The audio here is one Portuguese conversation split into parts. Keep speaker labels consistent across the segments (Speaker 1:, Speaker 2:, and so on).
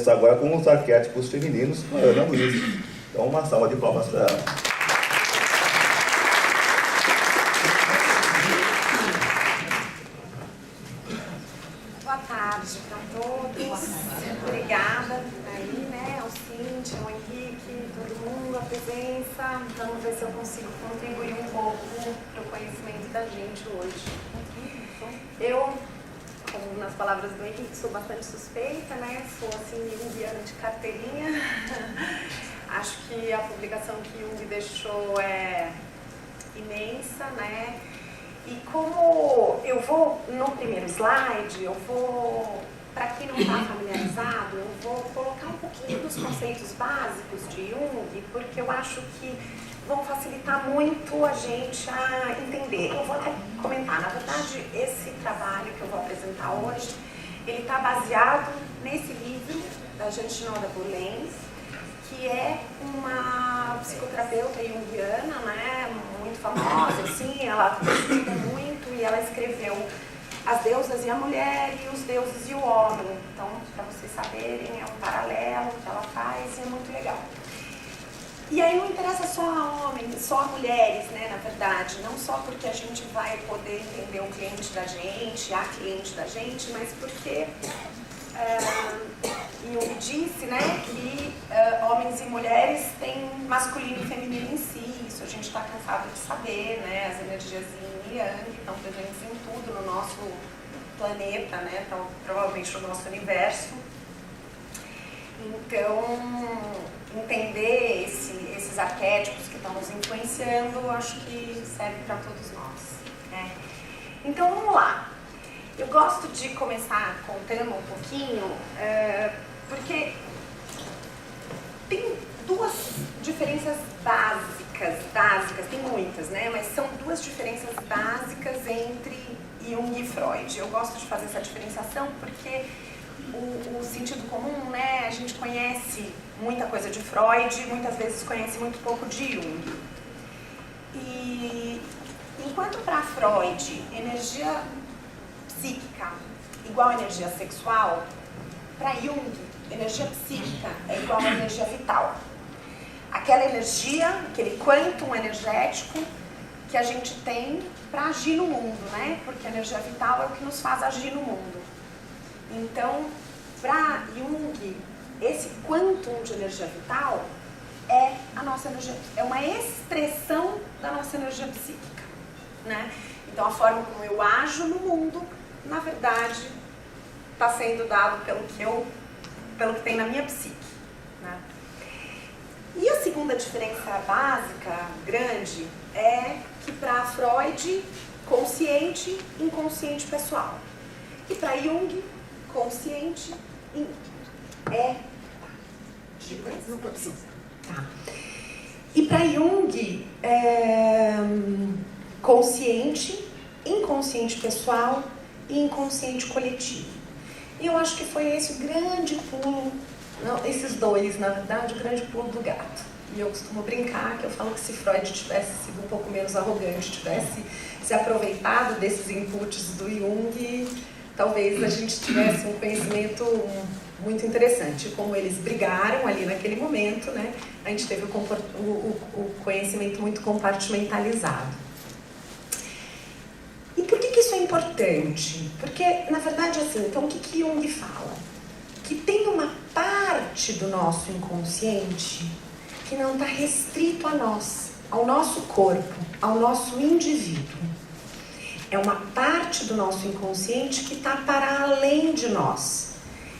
Speaker 1: começar agora com os arquétipos femininos com a Ana Luiz. Então, uma salva de palmas para ela.
Speaker 2: Boa tarde para todos. Obrigada aí, né, ao Cíntia, ao Henrique, todo mundo, a presença. Vamos ver se eu consigo contribuir um pouco para o conhecimento da gente hoje. Eu, como nas palavras do Henrique, sou bastante suspeita, né? Sou assim, junguiana de carteirinha. Acho que a publicação que Jung deixou é imensa, né? E como eu vou, no primeiro slide, eu vou, para quem não está familiarizado, eu vou colocar um pouquinho dos conceitos básicos de Jung, porque eu acho que vão facilitar muito a gente a entender. Eu vou até comentar, na verdade, esse trabalho que eu vou apresentar hoje, ele está baseado nesse livro da Jeanne Bourlain, que é uma psicoterapeuta junguiana, né, muito famosa, assim, ela estuda muito e ela escreveu As Deusas e a Mulher e Os Deuses e o Homem. Então, para vocês saberem, é um paralelo que ela faz e é muito legal. E aí não interessa só a homens, só a mulheres, né, na verdade, não só porque a gente vai poder entender o cliente da gente, a cliente da gente, mas porque Jung disse, né, que homens e mulheres têm masculino e feminino em si, isso a gente está cansado de saber, né, as energias yin e yang estão presentes em tudo no nosso planeta, né, então, provavelmente no nosso universo. Então, entender esses arquétipos que estão nos influenciando, acho que serve para todos nós, né? Então, vamos lá. Eu gosto de começar contando um pouquinho, porque tem duas diferenças básicas, tem muitas, né? Mas são duas diferenças básicas entre Jung e Freud. Eu gosto de fazer essa diferenciação porque o sentido comum, né? A gente conhece muita coisa de Freud, muitas vezes conhece muito pouco de Jung. E enquanto para Freud, energia psíquica igual a energia sexual, para Jung, energia psíquica é igual a energia vital. Aquela energia, aquele quantum energético que a gente tem para agir no mundo, né? Porque a energia vital é o que nos faz agir no mundo. Então, para Jung, esse quantum de energia vital é a nossa energia, é uma expressão da nossa energia psíquica, né? Então, a forma como eu ajo no mundo, na verdade, está sendo dado pelo que tem na minha psique, né? E a segunda diferença básica, grande, é que para Freud, consciente, inconsciente pessoal. E para Jung, consciente não precisa. Tá. E para Jung, consciente, inconsciente pessoal e inconsciente coletivo. E eu acho que foi esse o grande pulo, não, esses dois, na verdade, o grande pulo do gato. E eu costumo brincar que eu falo que se Freud tivesse sido um pouco menos arrogante, tivesse se aproveitado desses inputs do Jung, talvez a gente tivesse um conhecimento muito interessante. Como eles brigaram ali naquele momento, né, a gente teve o conhecimento muito compartimentalizado. E por que isso é importante? Porque, na verdade, assim, então o que Jung fala? Que tem uma parte do nosso inconsciente que não está restrito a nós, ao nosso corpo, ao nosso indivíduo. É uma parte do nosso inconsciente que está para além de nós.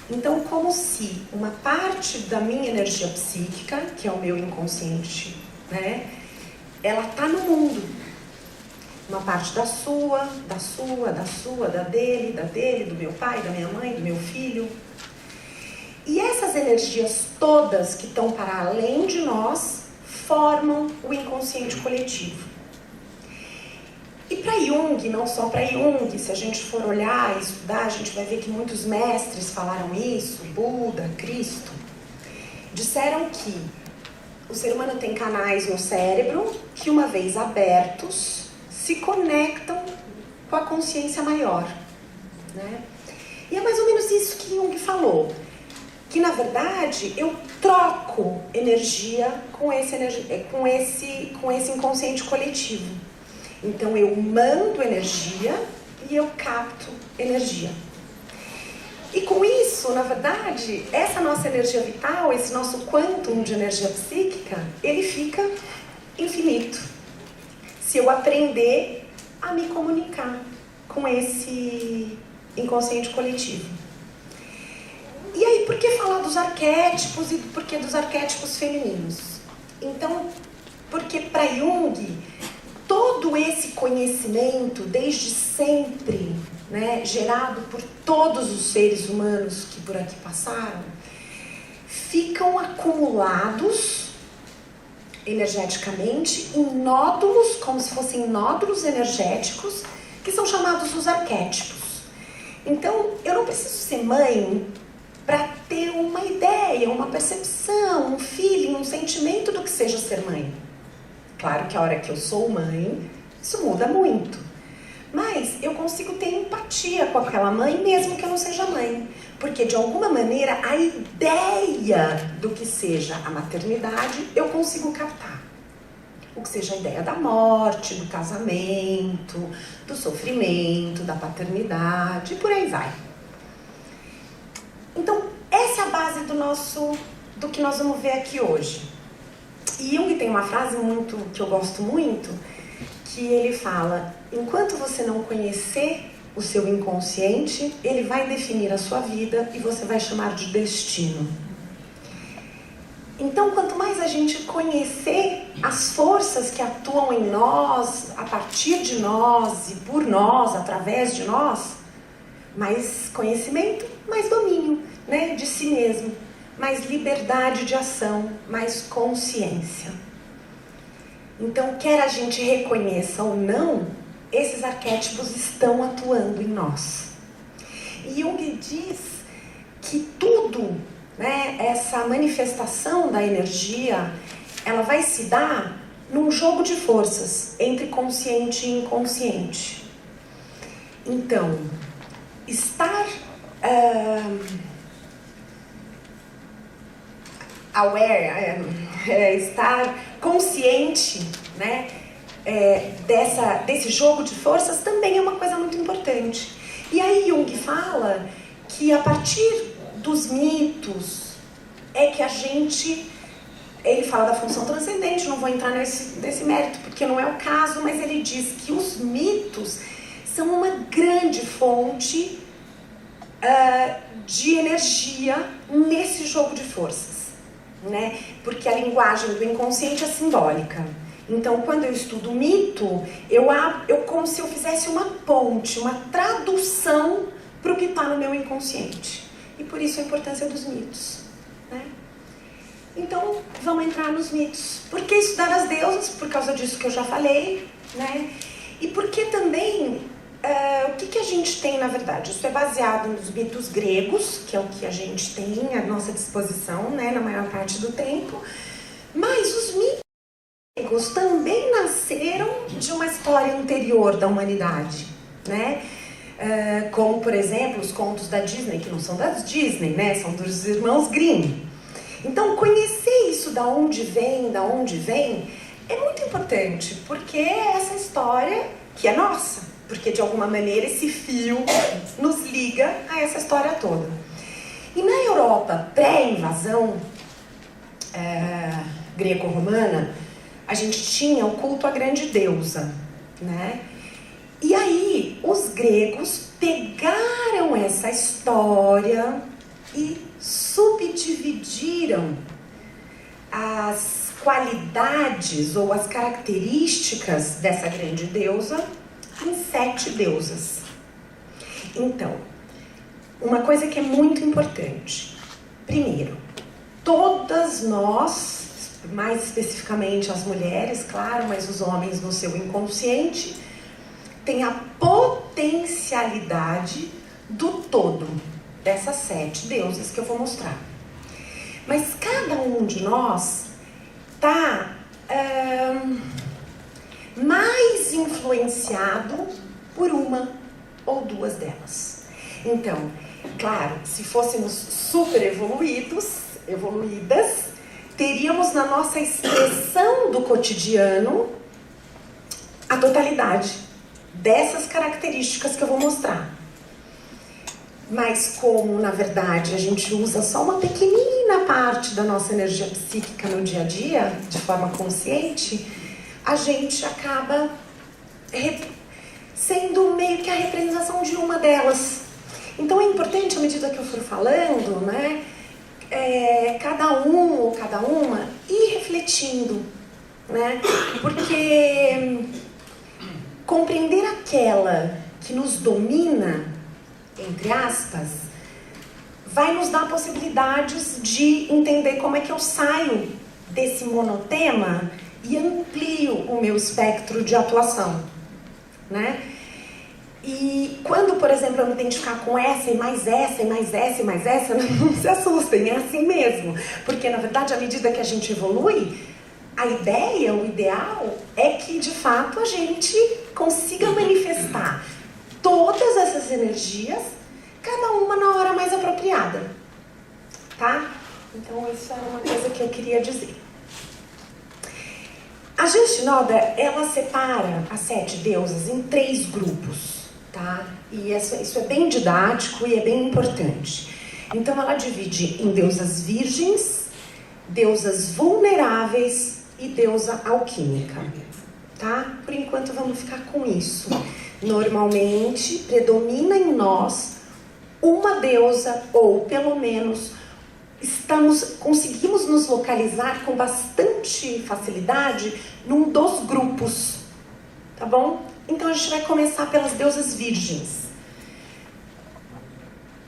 Speaker 2: Então, como se uma parte da minha energia psíquica, que é o meu inconsciente, né, ela está no mundo. Uma parte da sua, da dele, do meu pai, da minha mãe, do meu filho. E essas energias todas que estão para além de nós formam o inconsciente coletivo. E para Jung, não só para Jung, se a gente for olhar e estudar, a gente vai ver que muitos mestres falaram isso, Buda, Cristo, disseram que o ser humano tem canais no cérebro que, uma vez abertos, se conectam com a consciência maior, né? E é mais ou menos isso que Jung falou. que na verdade eu troco energia com esse inconsciente coletivo. Então eu mando energia e eu capto energia. E com isso, na verdade, essa nossa energia vital, esse nosso quantum de energia psíquica, ele fica infinito. Se eu aprender a me comunicar com esse inconsciente coletivo. E aí, por que falar dos arquétipos e por que dos arquétipos femininos? Então, porque para Jung, todo esse conhecimento, desde sempre, né, gerado por todos os seres humanos que por aqui passaram, ficam acumulados energeticamente em nódulos, como se fossem nódulos energéticos, que são chamados os arquétipos. Então, eu não preciso ser mãe para ter uma ideia, uma percepção, um feeling, um sentimento do que seja ser mãe. Claro que a hora que eu sou mãe, isso muda muito. Mas eu consigo ter empatia com aquela mãe, mesmo que eu não seja mãe. Porque, de alguma maneira, a ideia do que seja a maternidade, eu consigo captar. O que seja a ideia da morte, do casamento, do sofrimento, da paternidade, e por aí vai. Então, essa é a base do que nós vamos ver aqui hoje. E Jung tem uma frase que eu gosto muito, que ele fala: enquanto você não conhecer o seu inconsciente, ele vai definir a sua vida e você vai chamar de destino. Então, quanto mais a gente conhecer as forças que atuam em nós, a partir de nós e por nós, através de nós, mais conhecimento, mais domínio, né, de si mesmo, mais liberdade de ação, mais consciência. Então, quer a gente reconheça ou não, esses arquétipos estão atuando em nós. E Jung diz que tudo, né, essa manifestação da energia, ela vai se dar num jogo de forças entre consciente e inconsciente. Então, estar aware, estar consciente, né, desse jogo de forças também é uma coisa muito importante. E aí Jung fala que a partir dos mitos é que ele fala da função transcendente, não vou entrar nesse mérito porque não é o caso, mas ele diz que os mitos são uma grande fonte de energia nesse jogo de forças, né? Porque a linguagem do inconsciente é simbólica. Então, quando eu estudo mito, eu como se eu fizesse uma ponte, uma tradução para o que está no meu inconsciente. E por isso a importância dos mitos, né? Então, vamos entrar nos mitos. Por que estudar as deusas? Por causa disso que eu já falei, né? E porque também, o que a gente tem na verdade? Isso é baseado nos mitos gregos, que é o que a gente tem à nossa disposição, né, na maior parte do tempo. Mas os mitos gregos também nasceram de uma história anterior da humanidade, né? Como, por exemplo, os contos da Disney, que não são da Disney, né? São dos irmãos Grimm. Então, conhecer isso, da onde vem, é muito importante, porque é essa história que é nossa, porque de alguma maneira esse fio nos liga a essa história toda. E na Europa pré-invasão greco-romana, a gente tinha o culto à grande deusa, né? E aí os gregos pegaram essa história e subdividiram as qualidades ou as características dessa grande deusa em 7 deusas. Então, uma coisa que é muito importante. Primeiro, todas nós, mais especificamente as mulheres, claro, mas os homens no seu inconsciente, têm a potencialidade do todo dessas 7 deusas que eu vou mostrar. Mas cada um de nós está mais influenciado por uma ou duas delas. Então, claro, se fôssemos
Speaker 3: super evoluídas, teríamos na nossa expressão do cotidiano a totalidade dessas características que eu vou mostrar. Mas como, na verdade, a gente usa só uma pequenina parte da nossa energia psíquica no dia a dia, de forma consciente, a gente acaba sendo meio que a representação de uma delas. Então é importante, à medida que eu for falando, né, cada um ou cada uma ir refletindo, né, porque compreender aquela que nos domina, entre aspas, vai nos dar possibilidades de entender como é que eu saio desse monotema e amplio o meu espectro de atuação, né? E quando, por exemplo, eu me identificar com essa e mais essa e mais essa e mais essa, não se assustem, é assim mesmo. Porque, na verdade, à medida que a gente evolui, a ideia, o ideal, é que, de fato, a gente consiga manifestar todas essas energias, cada uma na hora mais apropriada, tá? Então, isso era uma coisa que eu queria dizer. A Shinoda, ela separa as 7 deusas em 3 grupos, tá? E isso é bem didático e é bem importante. Então, ela divide em deusas virgens, deusas vulneráveis e deusa alquímica, tá? Por enquanto, vamos ficar com isso. Normalmente, predomina em nós uma deusa, ou pelo menos conseguimos nos localizar com bastante facilidade num dos grupos, tá bom? Então a gente vai começar pelas deusas virgens: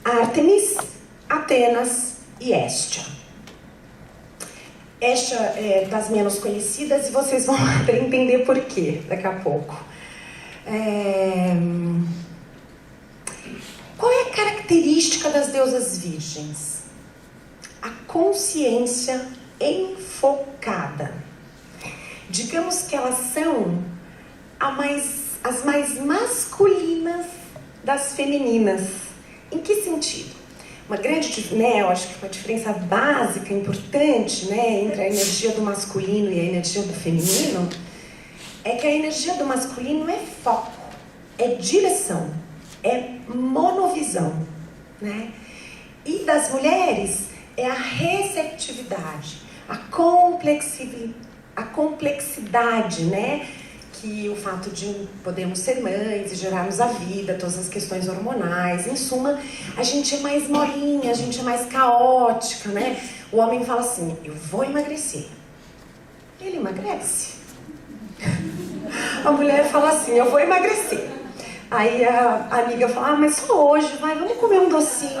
Speaker 3: Ártemis, Atenas e Hestia. Hestia é das menos conhecidas e vocês vão entender por quê daqui a pouco. Qual é a característica das deusas virgens? A consciência enfocada. Digamos que elas são as mais masculinas das femininas. Em que sentido? Uma grande, né, eu acho que uma diferença básica, importante, né, entre a energia do masculino e a energia do feminino, é que a energia do masculino é foco, é direção, é monovisão, né? E das mulheres é a receptividade, a complexidade, né? Que o fato de podermos ser mães e gerarmos a vida, todas as questões hormonais, em suma, a gente é mais molinha, a gente é mais caótica, né? O homem fala assim, eu vou emagrecer. Ele emagrece. A mulher fala assim, eu vou emagrecer. Aí a amiga fala, mas só hoje, vamos comer um docinho.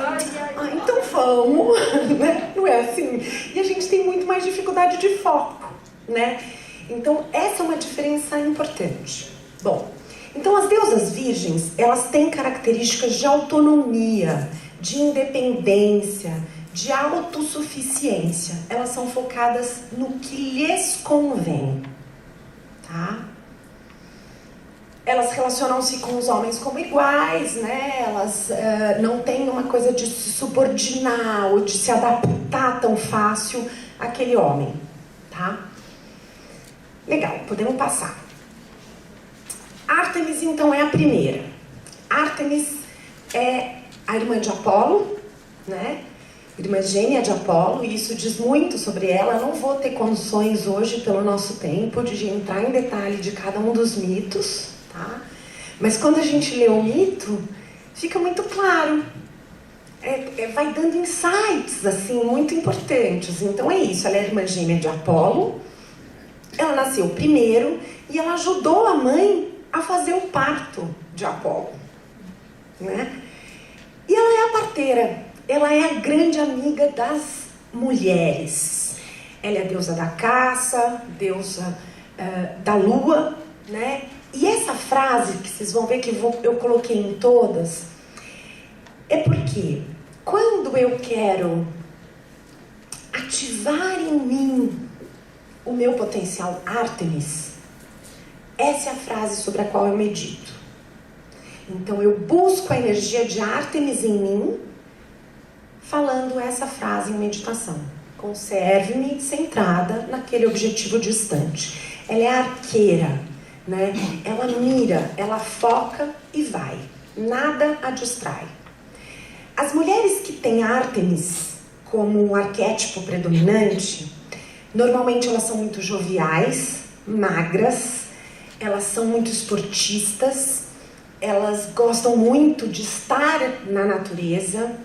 Speaker 3: Então vamos, né? Não é assim? E a gente tem muito mais dificuldade de foco, né? Então essa é uma diferença importante. Bom, então as deusas virgens, elas têm características de autonomia, de independência, de autossuficiência. Elas são focadas no que lhes convém, tá? Elas relacionam-se com os homens como iguais, né? Elas não têm uma coisa de se subordinar ou de se adaptar tão fácil àquele homem, tá? Legal, podemos passar. Ártemis, então, é a primeira. Ártemis é a irmã de Apolo, né? Irmã gêmea de Apolo, e isso diz muito sobre ela. Eu não vou ter condições hoje, pelo nosso tempo, de entrar em detalhe de cada um dos mitos, tá? Mas quando a gente lê o mito, fica muito claro. Vai dando insights, assim, muito importantes. Então é isso, ela é irmã gêmea de Apolo. Ela nasceu primeiro e ela ajudou a mãe a fazer o parto de Apolo, né? E ela é a parteira, ela é a grande amiga das mulheres. Ela é a deusa da caça, deusa da lua, né? E essa frase, que vocês vão ver que eu coloquei em todas, é porque quando eu quero ativar em mim o meu potencial Ártemis, essa é a frase sobre a qual eu medito. Então eu busco a energia de Ártemis em mim, falando essa frase em meditação: conserve-me centrada naquele objetivo distante. Ela é arqueira, né? Ela mira, ela foca e vai. Nada a distrai. As mulheres que têm Ártemis como um arquétipo predominante, normalmente elas são muito joviais, magras, elas são muito esportistas, elas gostam muito de estar na natureza,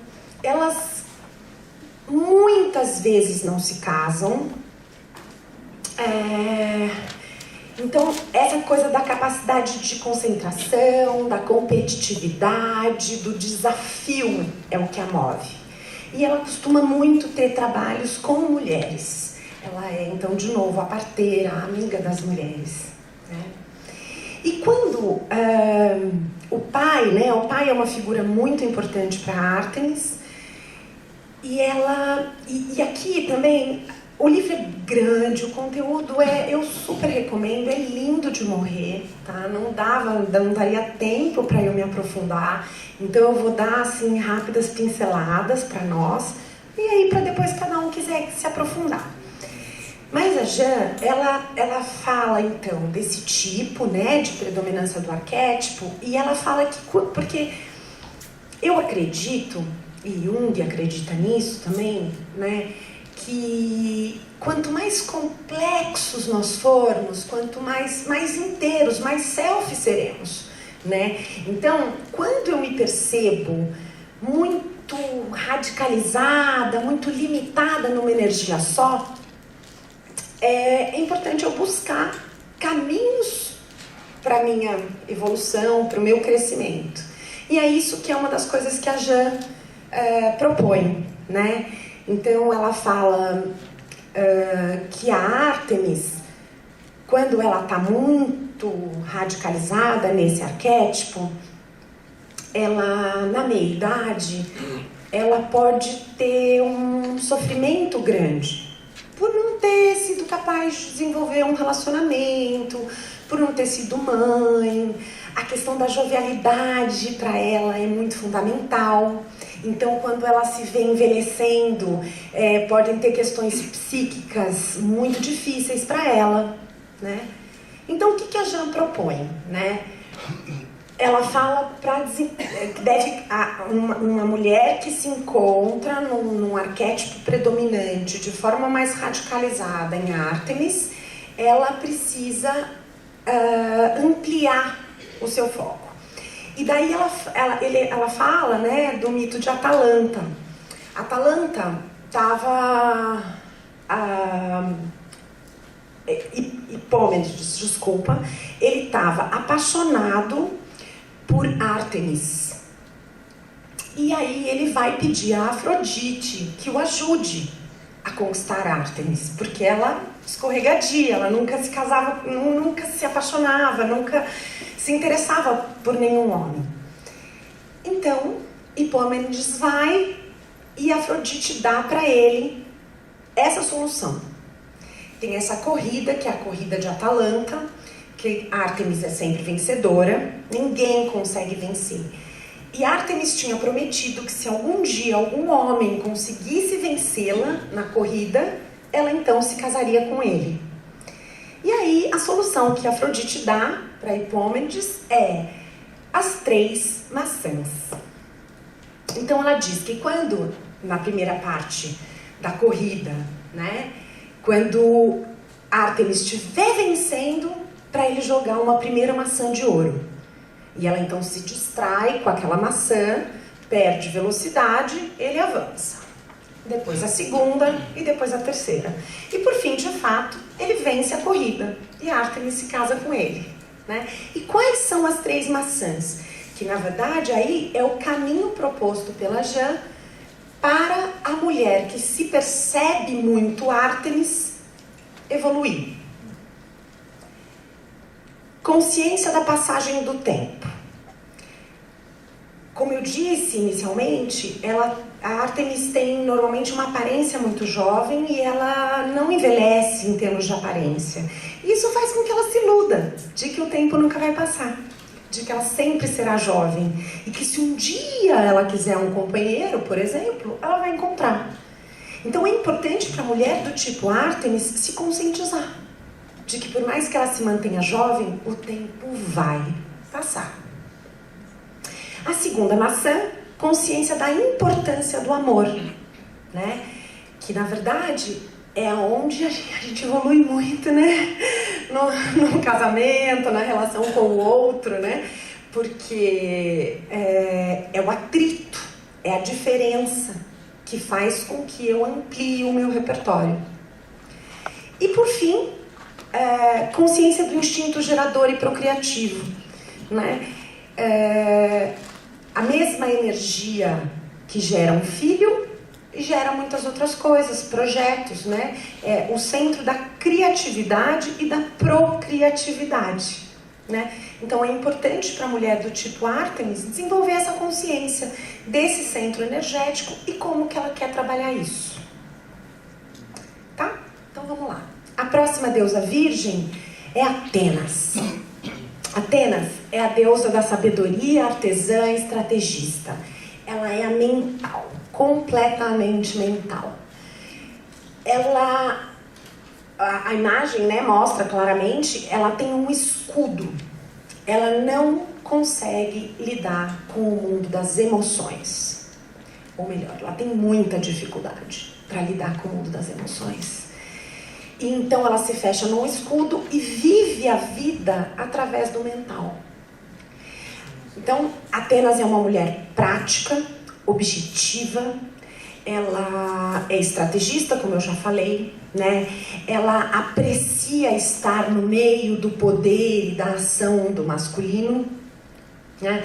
Speaker 3: elas muitas vezes não se casam. Então, essa coisa da capacidade de concentração, da competitividade, do desafio é o que a move. E ela costuma muito ter trabalhos com mulheres. Ela é, então, de novo, a parteira, a amiga das mulheres, né? E quando o pai, né? O pai é uma figura muito importante para Ártemis. E aqui também, o livro é grande, o conteúdo eu super recomendo, é lindo de morrer, tá? Não daria tempo para eu me aprofundar, então eu vou dar assim rápidas pinceladas para nós, e aí para depois cada um quiser se aprofundar. Mas a Jeanne, ela fala então desse tipo, né, de predominância do arquétipo, e ela fala que, porque eu acredito, e Jung acredita nisso também, né, que quanto mais complexos nós formos, quanto mais inteiros, mais self seremos, né? Então, quando eu me percebo muito radicalizada, muito limitada numa energia só, é importante eu buscar caminhos para a minha evolução, para o meu crescimento. E é isso que é uma das coisas que a Jeanne propõe, né? Então ela fala que a Ártemis, quando ela está muito radicalizada nesse arquétipo, ela, na meia-idade, ela pode ter um sofrimento grande por não ter sido capaz de desenvolver um relacionamento, por não ter sido mãe. A questão da jovialidade para ela é muito fundamental. Então, quando ela se vê envelhecendo, podem ter questões psíquicas muito difíceis para ela, né? Então, o que a Jeanne propõe, né? Ela fala que deve uma mulher que se encontra num arquétipo predominante de forma mais radicalizada em Ártemis, ela precisa ampliar o seu foco. E daí ela fala, né, do mito de Atalanta. Atalanta estava... Hipômenes, desculpa. Ele estava apaixonado por Ártemis. E aí ele vai pedir a Afrodite que o ajude a conquistar Ártemis, porque ela escorregadia, ela nunca se casava, nunca se apaixonava, nunca se interessava por nenhum homem. Então, Hipômenes vai e Afrodite dá para ele essa solução. Tem essa corrida, que é a corrida de Atalanta, que Ártemis é sempre vencedora, ninguém consegue vencer. E Ártemis tinha prometido que se algum dia algum homem conseguisse vencê-la na corrida, ela então se casaria com ele. E aí a solução que Afrodite dá para Hipômenes é as 3 maçãs. Então ela diz que quando, na primeira parte da corrida, né, quando Ártemis estiver vencendo, para ele jogar uma primeira maçã de ouro. E ela então se distrai com aquela maçã, perde velocidade, ele avança. Depois a segunda e depois a terceira. E por fim, de fato, ele vence a corrida e Ártemis se casa com ele, né? E quais são as 3 maçãs? Que na verdade aí é o caminho proposto pela Jeanne para a mulher que se percebe muito Ártemis evoluir. Consciência da passagem do tempo. Como eu disse inicialmente, a Ártemis tem normalmente uma aparência muito jovem e ela não envelhece em termos de aparência. Isso faz com que ela se iluda de que o tempo nunca vai passar, de que ela sempre será jovem e que se um dia ela quiser um companheiro, por exemplo, ela vai encontrar. Então é importante para a mulher do tipo Ártemis se conscientizar de que por mais que ela se mantenha jovem, o tempo vai passar. A segunda maçã, consciência da importância do amor, né? Que na verdade é onde a gente evolui muito, né? No casamento, na relação com o outro, né? Porque é o atrito, é a diferença que faz com que eu amplie o meu repertório. E por fim, consciência do instinto gerador e procriativo, né? A mesma energia que gera um filho gera muitas outras coisas, projetos, né? É o centro da criatividade e da procriatividade, né? Então é importante para a mulher do tipo Ártemis desenvolver essa consciência desse centro energético e como que ela quer trabalhar isso. Tá? Então vamos lá. A próxima deusa virgem é Atenas. Atenas é a deusa da sabedoria, artesã e estrategista. Ela é a mental, completamente mental. Ela, a imagem, né, mostra claramente, ela tem um escudo. Ela não consegue lidar com o mundo das emoções. Ou melhor, ela tem muita dificuldade para lidar com o mundo das emoções. E então ela se fecha num escudo e vive a vida através do mental. Então, Atenas é uma mulher prática, objetiva, ela é estrategista, como eu já falei, né? Ela aprecia estar no meio do poder e da ação do masculino, né?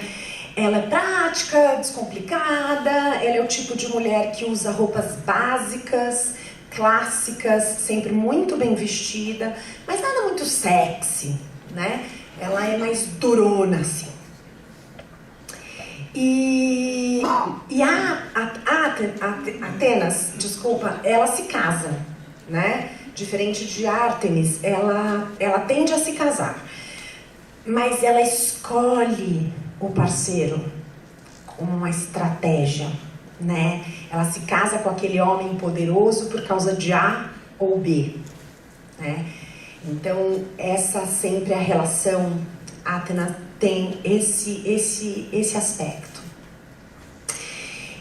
Speaker 3: Ela é prática, descomplicada, ela é o tipo de mulher que usa roupas básicas, clássicas, sempre muito bem vestida, mas nada muito sexy, né? Ela é mais durona, assim. E Atenas, desculpa, ela se casa, né? Diferente de Ártemis, ela tende a se casar, mas ela escolhe o parceiro com uma estratégia, né? Ela se casa com aquele homem poderoso por causa de A ou B, né? Então essa sempre é a relação. Atenas tem esse aspecto.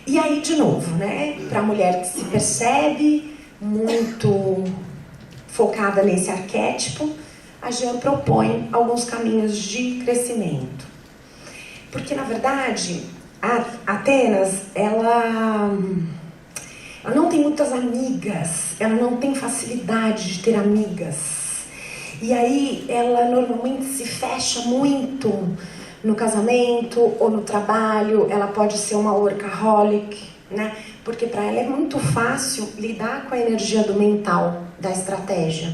Speaker 3: E aí, de novo, né? Para a mulher que se percebe muito focada nesse arquétipo, a Jean propõe alguns caminhos de crescimento. Porque, na verdade, a Atenas, ela não tem muitas amigas, ela não tem facilidade de ter amigas. E aí ela normalmente se fecha muito no casamento ou no trabalho, ela pode ser uma workaholic, né? Porque para ela é muito fácil lidar com a energia do mental, da estratégia.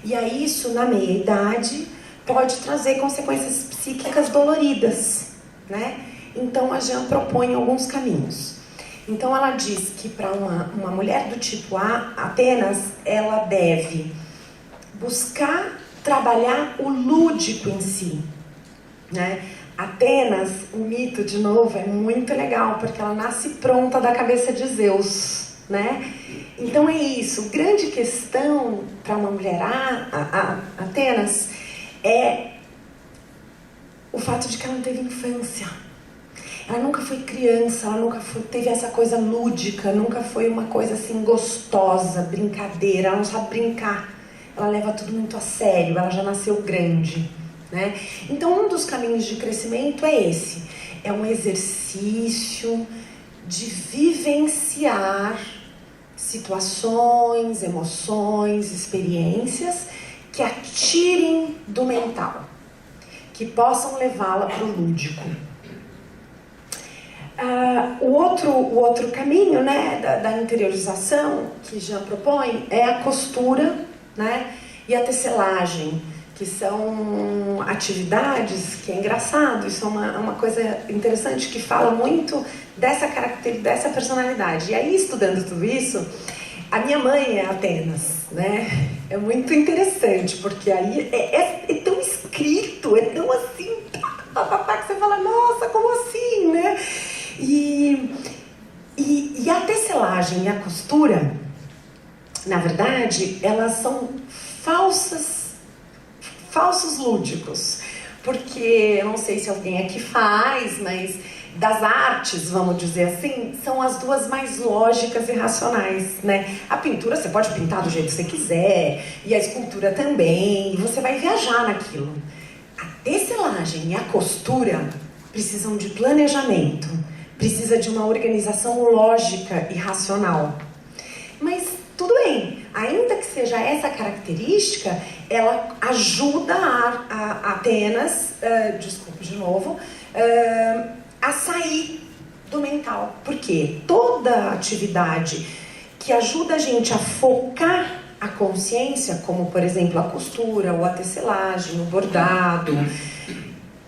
Speaker 3: E aí isso, na meia-idade, pode trazer consequências psíquicas doloridas, né? Então a Jean propõe alguns caminhos. Então ela diz que para uma mulher do tipo A, Atenas, ela deve buscar trabalhar o lúdico em si, né? Atenas, o mito, de novo, é muito legal, porque ela nasce pronta da cabeça de Zeus, né? Então é isso, grande questão para uma mulher Atenas é o fato de que ela não teve infância. Ela nunca foi criança, ela nunca teve essa coisa lúdica, nunca foi uma coisa assim gostosa, brincadeira, ela não sabe brincar. Ela leva tudo muito a sério, ela já nasceu grande, né? Então, um dos caminhos de crescimento é esse. É um exercício de vivenciar situações, emoções, experiências que a tirem do mental, que possam levá-la para o lúdico. O outro caminho, né, da interiorização que Jean propõe é a costura, né, e a tecelagem, que são atividades que é engraçado, isso é uma coisa interessante que fala muito dessa característica, dessa personalidade. E aí, estudando tudo isso, a minha mãe é Atenas, né? É muito interessante, porque aí é tão escrito, é tão assim, fala, nossa, como assim, né? E a tecelagem e a costura, na verdade, elas são falsos lúdicos. Porque, eu não sei se alguém aqui faz, mas das artes, vamos dizer assim, são as duas mais lógicas e racionais, né? A pintura você pode pintar do jeito que você quiser, e a escultura também, e você vai viajar naquilo. A tecelagem e a costura precisam de planejamento, precisa de uma organização lógica e racional. Mas tudo bem, ainda que seja essa característica, ela ajuda a Atenas, desculpe de novo, a sair do mental. Porque toda atividade que ajuda a gente a focar a consciência, como por exemplo a costura, ou a tecelagem, o bordado,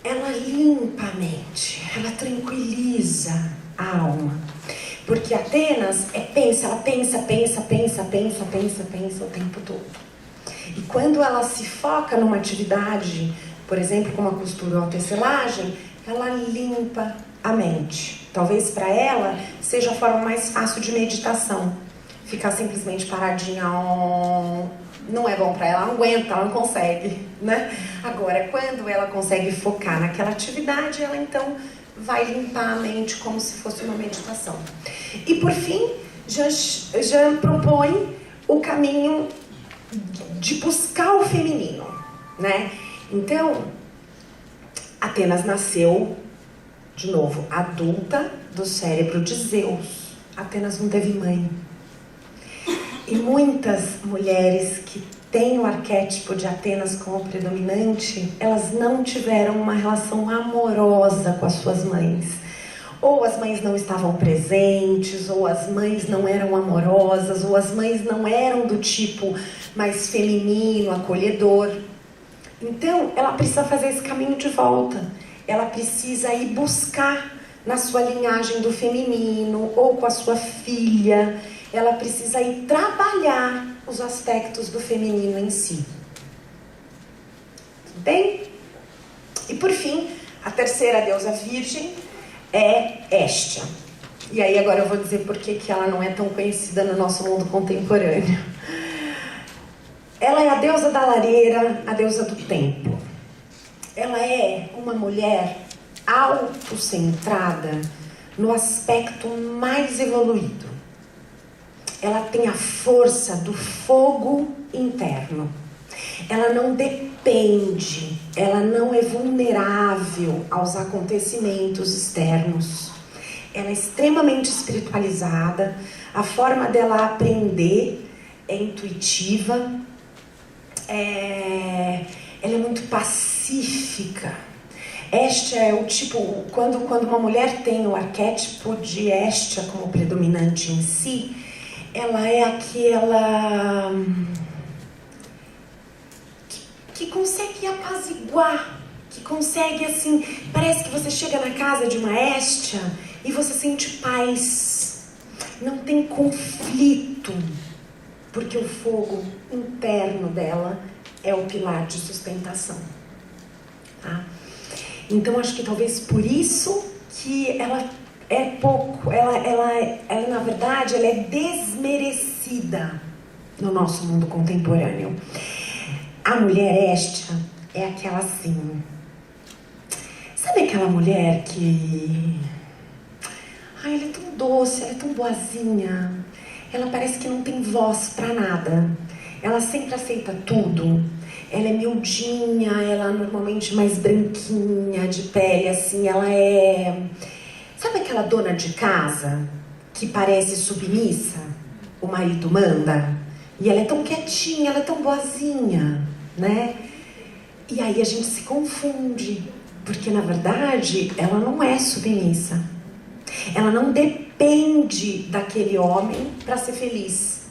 Speaker 3: ela limpa a mente, ela tranquiliza a alma. Porque Atenas ela pensa o tempo todo. E quando ela se foca numa atividade, por exemplo, como a costura ou a tecelagem, ela limpa a mente. Talvez para ela seja a forma mais fácil de meditação. Ficar simplesmente paradinha, não é bom para ela, não aguenta, ela não consegue, né? Agora, quando ela consegue focar naquela atividade, ela então vai limpar a mente como se fosse uma meditação. E por fim, Jean propõe o caminho de buscar o feminino, né? Então, Atenas nasceu, de novo, adulta do cérebro de Zeus. Atenas não teve mãe. E muitas mulheres que têm o arquétipo de Atenas como predominante, elas não tiveram uma relação amorosa com as suas mães. Ou as mães não estavam presentes, ou as mães não eram amorosas, ou as mães não eram do tipo mais feminino, acolhedor. Então, ela precisa fazer esse caminho de volta. Ela precisa ir buscar na sua linhagem do feminino, ou com a sua filha. Ela precisa ir trabalhar os aspectos do feminino em si. Tudo bem? E por fim, a terceira deusa virgem é Hestia. E aí agora eu vou dizer por que ela não é tão conhecida no nosso mundo contemporâneo. Ela é a deusa da lareira, a deusa do tempo. Ela é uma mulher autocentrada no aspecto mais evoluído. Ela tem a força do fogo interno. Ela não depende, ela não é vulnerável aos acontecimentos externos. Ela é extremamente espiritualizada, a forma dela aprender é intuitiva, ela é muito pacífica. Hestia é o tipo, quando uma mulher tem o arquétipo de Hestia como predominante em si, ela é aquela que consegue apaziguar, que consegue assim, parece que você chega na casa de uma Hestia e você sente paz, não tem conflito, porque o fogo interno dela é o pilar de sustentação, tá? Então acho que talvez por isso que ela é pouco, ela na verdade ela é desmerecida no nosso mundo contemporâneo. A mulher Hestia é aquela assim, sabe aquela mulher que, ela é tão doce, ela é tão boazinha, ela parece que não tem voz pra nada, ela sempre aceita tudo, ela é miudinha, ela é normalmente mais branquinha, de pele assim, ela é, sabe aquela dona de casa que parece submissa, o marido manda, e ela é tão quietinha, ela é tão boazinha, né? E aí a gente se confunde, porque na verdade ela não é submissa. Ela não depende daquele homem para ser feliz.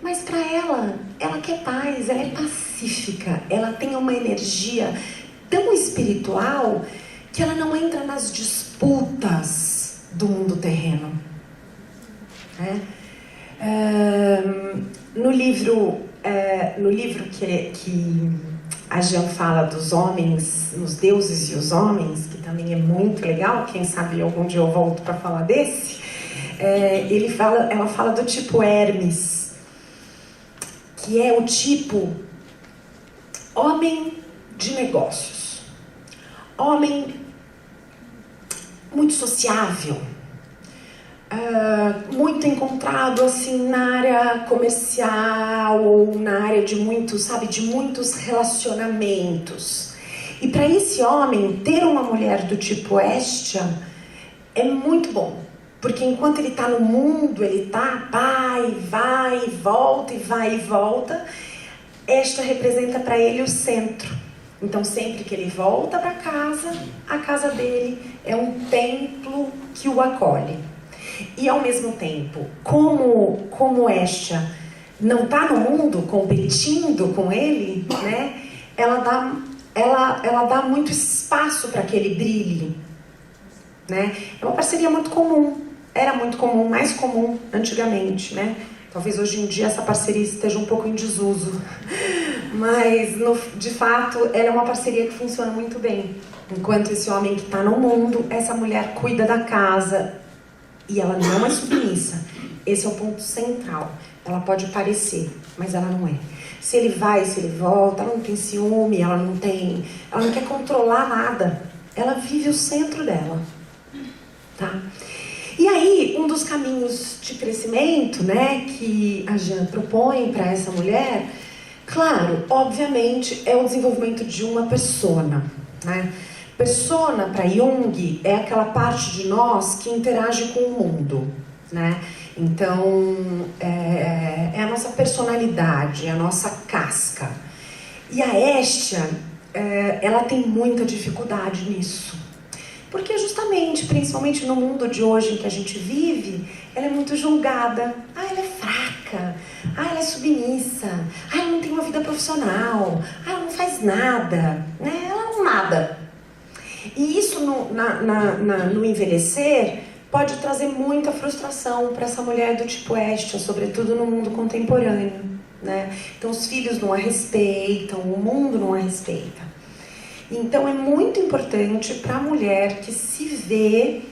Speaker 3: Mas para ela quer paz, ela é pacífica, ela tem uma energia tão espiritual que ela não entra nas disputas do mundo terreno, né? No livro a Jean fala dos homens, os deuses e os homens, que também é muito legal, quem sabe algum dia eu volto para falar desse. Ela fala do tipo Hermes, que é o tipo homem de negócios, homem muito sociável, muito encontrado assim na área comercial ou na área de muitos relacionamentos. E para esse homem, ter uma mulher do tipo Hestia é muito bom, porque enquanto ele está no mundo, ele está vai e volta. Hestia representa para ele o centro. Então, sempre que ele volta para casa, a casa dele é um templo que o acolhe. E, ao mesmo tempo, como Hestia não está no mundo competindo com ele, né, ela dá muito espaço para que ele brilhe. Né? É uma parceria muito comum. Era muito comum, mais comum antigamente, né? Talvez hoje em dia essa parceria esteja um pouco em desuso. Mas, de fato, ela é uma parceria que funciona muito bem. Enquanto esse homem que está no mundo, essa mulher cuida da casa e ela não é submissa. Esse é o ponto central. Ela pode parecer, mas ela não é. Se ele vai, se ele volta, ela não tem ciúme, ela não quer controlar nada. Ela vive o centro dela. Tá? E aí, um dos caminhos de crescimento, né, que a Jean propõe para essa mulher, claro, obviamente, é o desenvolvimento de uma persona, né? Persona, para Jung, é aquela parte de nós que interage com o mundo, né? Então, é a nossa personalidade, é a nossa casca. E a Hestia, ela tem muita dificuldade nisso. Porque justamente, principalmente no mundo de hoje em que a gente vive, ela é muito julgada. Ela é fraca. Ela é submissa. Ela não tem uma vida profissional. Ela não faz nada. Né? Ela não nada. E isso no envelhecer pode trazer muita frustração para essa mulher do tipo Hestia, sobretudo no mundo contemporâneo. Né? Então os filhos não a respeitam, o mundo não a respeita. Então é muito importante para a mulher que se vê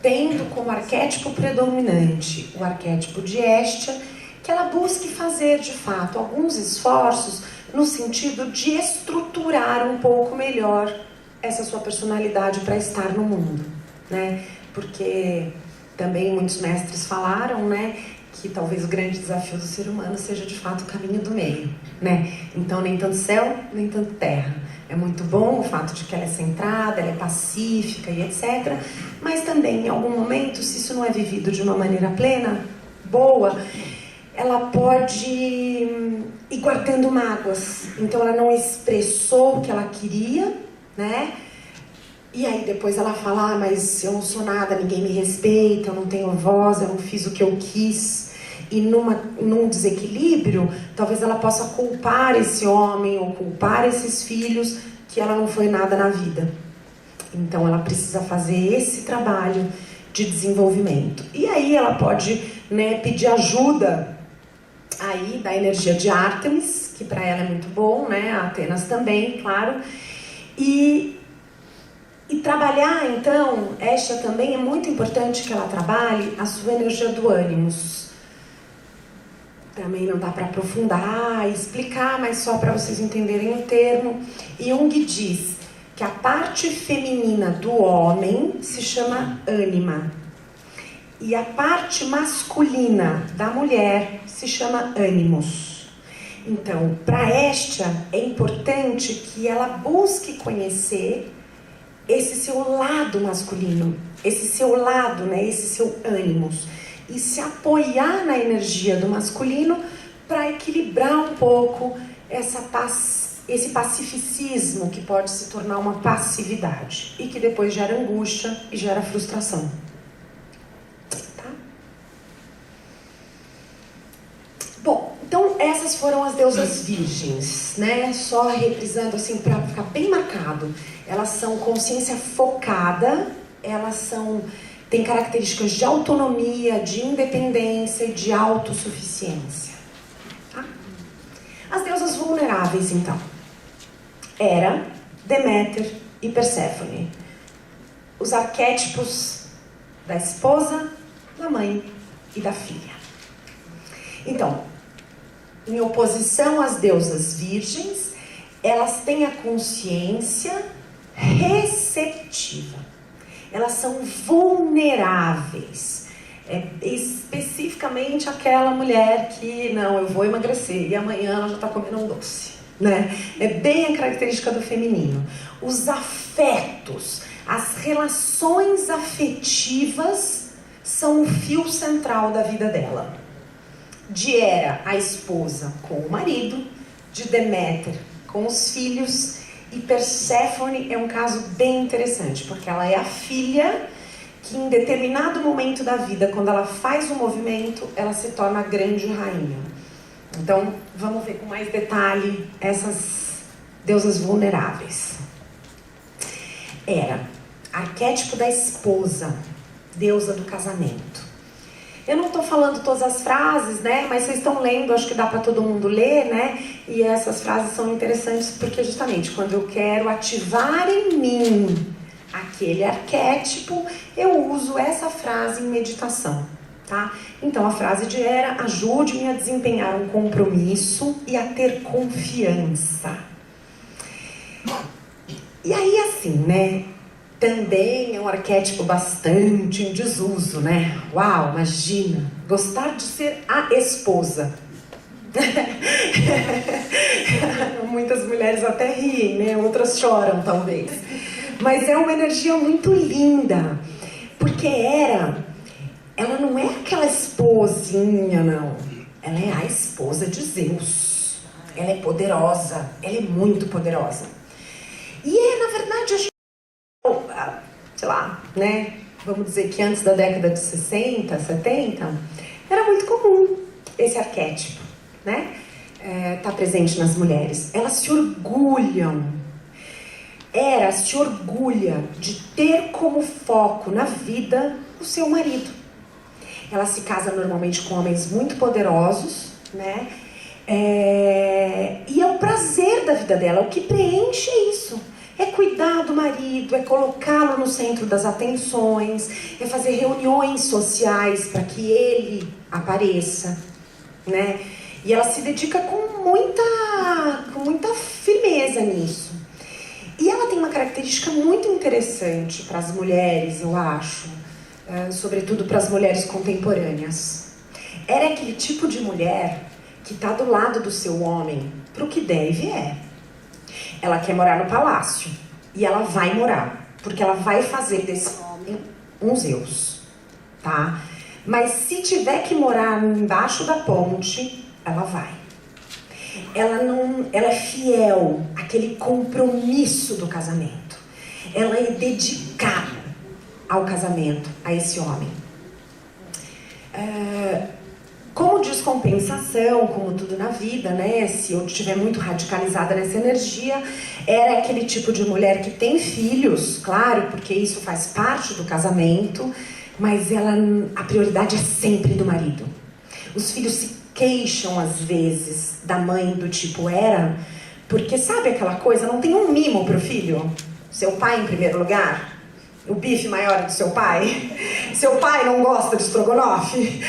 Speaker 3: tendo como arquétipo predominante o arquétipo de Hestia, que ela busque fazer de fato alguns esforços no sentido de estruturar um pouco melhor essa sua personalidade para estar no mundo, né? Porque também muitos mestres falaram, né, que talvez o grande desafio do ser humano seja de fato o caminho do meio, né? Então nem tanto céu, nem tanto terra. É muito bom o fato de que ela é centrada, ela é pacífica e etc. Mas também, em algum momento, se isso não é vivido de uma maneira plena, boa, ela pode ir guardando mágoas. Então ela não expressou o que ela queria, né? E aí depois ela fala, mas eu não sou nada, ninguém me respeita, eu não tenho voz, eu não fiz o que eu quis. E num desequilíbrio, talvez ela possa culpar esse homem ou culpar esses filhos que ela não foi nada na vida. Então ela precisa fazer esse trabalho de desenvolvimento. E aí ela pode, né, pedir ajuda aí da energia de Ártemis, que para ela é muito bom, né? A Atenas também, claro. E trabalhar, então, Hestia também é muito importante que ela trabalhe a sua energia do ânimos. Também não dá para aprofundar e explicar, mas só para vocês entenderem o termo. Jung diz que a parte feminina do homem se chama ânima e a parte masculina da mulher se chama ânimos. Então, para Hestia é importante que ela busque conhecer esse seu lado masculino, esse seu lado, né, esse seu ânimos, e se apoiar na energia do masculino para equilibrar um pouco esse pacificismo que pode se tornar uma passividade e que depois gera angústia e gera frustração. Tá? Bom, então essas foram as deusas virgens, né? Só reprisando assim para ficar bem marcado. Elas são consciência focada, têm características de autonomia, de independência e de autossuficiência. Tá? As deusas vulneráveis, então. Hera, Deméter e Perséfone. Os arquétipos da esposa, da mãe e da filha. Então, em oposição às deusas virgens, elas têm a consciência receptiva. Elas são vulneráveis. Especificamente aquela mulher que, não, eu vou emagrecer e amanhã ela já está comendo um doce, né? É bem a característica do feminino. Os afetos, as relações afetivas são o fio central da vida dela. De Hera, a esposa com o marido, de Deméter com os filhos, e Perséfone é um caso bem interessante, porque ela é a filha que em determinado momento da vida, quando ela faz um movimento, ela se torna a grande rainha. Então, vamos ver com mais detalhe essas deusas vulneráveis. Hera, arquétipo da esposa, deusa do casamento. Eu não estou falando todas as frases, né? Mas vocês estão lendo, acho que dá para todo mundo ler, né? E essas frases são interessantes porque justamente quando eu quero ativar em mim aquele arquétipo, eu uso essa frase em meditação, tá? Então a frase de Hera: ajude-me a desempenhar um compromisso e a ter confiança. E aí assim, né? Também é um arquétipo bastante em desuso, né? Uau, imagina, gostar de ser a esposa. Muitas mulheres até riem, né? Outras choram, talvez. Mas é uma energia muito linda. Porque ela não é aquela esposinha, não. Ela é a esposa de Zeus. Ela é poderosa, ela é muito poderosa. E na verdade, a gente, sei lá, né? Vamos dizer que antes da década de 60, 70, era muito comum esse arquétipo, né? Tá presente nas mulheres. Elas se orgulham. Hera se orgulha de ter como foco na vida o seu marido. Ela se casa normalmente com homens muito poderosos, né? E é o prazer da vida dela, o que preenche isso. É cuidar do marido, é colocá-lo no centro das atenções, é fazer reuniões sociais para que ele apareça, né? E ela se dedica com muita firmeza nisso. E ela tem uma característica muito interessante para as mulheres, eu acho, sobretudo para as mulheres contemporâneas. Ela é aquele tipo de mulher que está do lado do seu homem para o que der e vier. Ela quer morar no palácio e ela vai morar, porque ela vai fazer desse homem um Zeus, tá? Mas se tiver que morar embaixo da ponte, ela vai. Ela é fiel àquele compromisso do casamento. Ela é dedicada ao casamento, a esse homem. Como descompensação, como tudo na vida, né? Se eu estiver muito radicalizada nessa energia, é aquele tipo de mulher que tem filhos, claro, porque isso faz parte do casamento, mas a prioridade é sempre do marido. Os filhos se queixam, às vezes, da mãe do tipo Hera, porque sabe aquela coisa, não tem um mimo pro filho? Seu pai em primeiro lugar? O bife maior do seu pai? Seu pai não gosta de estrogonofe?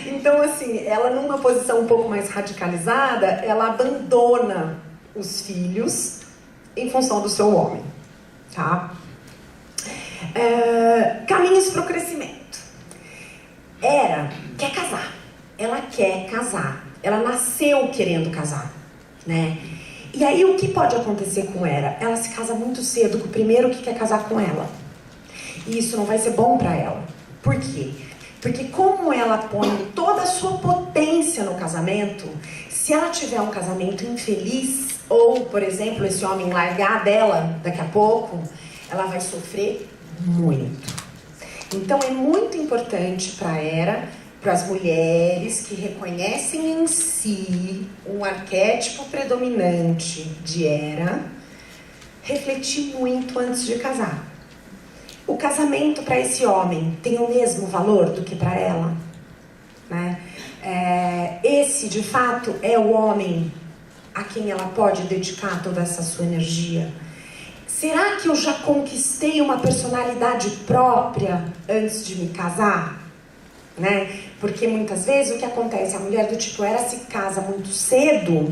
Speaker 3: Então, assim, ela numa posição um pouco mais radicalizada, ela abandona os filhos em função do seu homem, tá? Caminhos para o crescimento. Hera quer casar. Ela quer casar. Ela nasceu querendo casar, né? E aí o que pode acontecer com Hera? Ela se casa muito cedo com o primeiro que quer casar com ela. E isso não vai ser bom para ela. Por quê? Porque como ela põe toda a sua potência no casamento, se ela tiver um casamento infeliz, ou, por exemplo, esse homem largar dela daqui a pouco, ela vai sofrer muito. Então é muito importante para Hera, para as mulheres que reconhecem em si um arquétipo predominante de Hera, refletir muito antes de casar. O casamento para esse homem tem o mesmo valor do que para ela, né? Esse, de fato, é o homem a quem ela pode dedicar toda essa sua energia? Será que eu já conquistei uma personalidade própria antes de me casar? Né? Porque muitas vezes o que acontece, a mulher do tipo era se casa muito cedo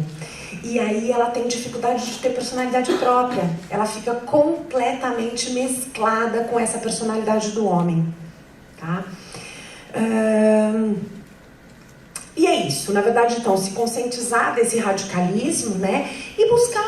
Speaker 3: e aí ela tem dificuldade de ter personalidade própria. Ela fica completamente mesclada com essa personalidade do homem. Tá? E é isso, na verdade, então, se conscientizar desse radicalismo, né, e buscar,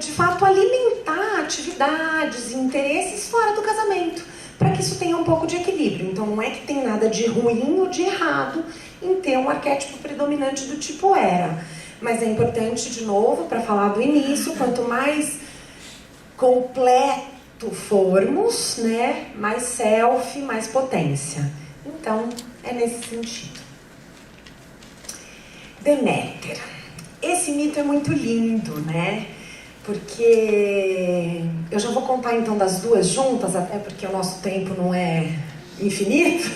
Speaker 3: de fato, alimentar atividades e interesses fora do casamento, para que isso tenha um pouco de equilíbrio. Então, não é que tem nada de ruim ou de errado em ter um arquétipo predominante do tipo era, mas é importante, de novo, para falar do início, quanto mais completo formos, né, mais self, mais potência. Então, é nesse sentido. Deméter. Esse mito é muito lindo, né? Porque eu já vou contar então das duas juntas, até porque o nosso tempo não é infinito.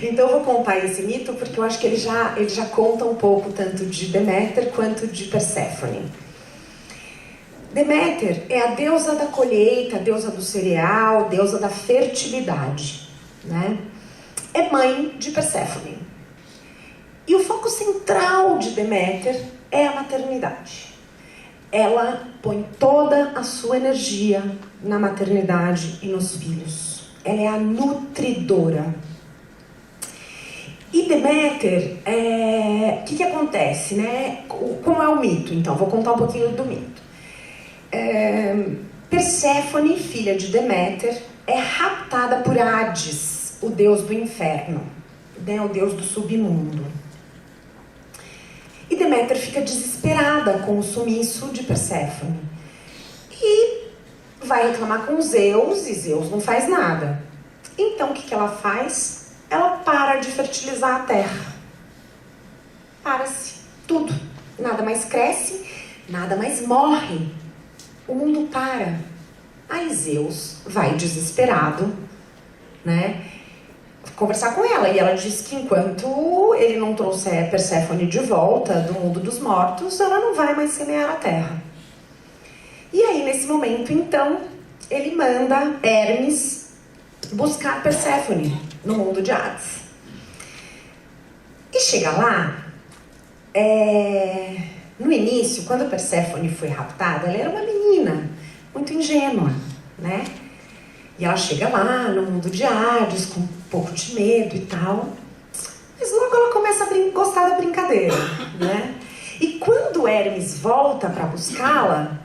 Speaker 3: Então eu vou contar esse mito porque eu acho que ele já conta um pouco tanto de Deméter quanto de Perséfone. Deméter é a deusa da colheita, a deusa do cereal, deusa da fertilidade, né? É mãe de Perséfone. E o foco central de Deméter é a maternidade. Ela põe toda a sua energia na maternidade e nos filhos. Ela é a nutridora. E Deméter, o que acontece, né? Como é o mito? Então, vou contar um pouquinho do mito. Perséfone, filha de Deméter, é raptada por Hades, o deus do inferno, né? O deus do submundo. E Deméter fica desesperada com o sumiço de Perséfone. E vai reclamar com Zeus, e Zeus não faz nada. Então, o que ela faz? Ela para de fertilizar a terra. Para-se. Tudo. Nada mais cresce, nada mais morre. O mundo para. Aí Zeus vai desesperado, né, conversar com ela, e ela diz que enquanto ele não trouxer Perséfone de volta do mundo dos mortos, ela não vai mais semear a terra. E aí, nesse momento, então, ele manda Hermes buscar Perséfone no mundo de Hades. E chega lá, no início, quando Perséfone foi raptada, ela era uma menina muito ingênua, né? E ela chega lá no mundo de Hades com um pouco de medo e tal. Mas logo ela começa a gostar da brincadeira, né? E quando Hermes volta para buscá-la,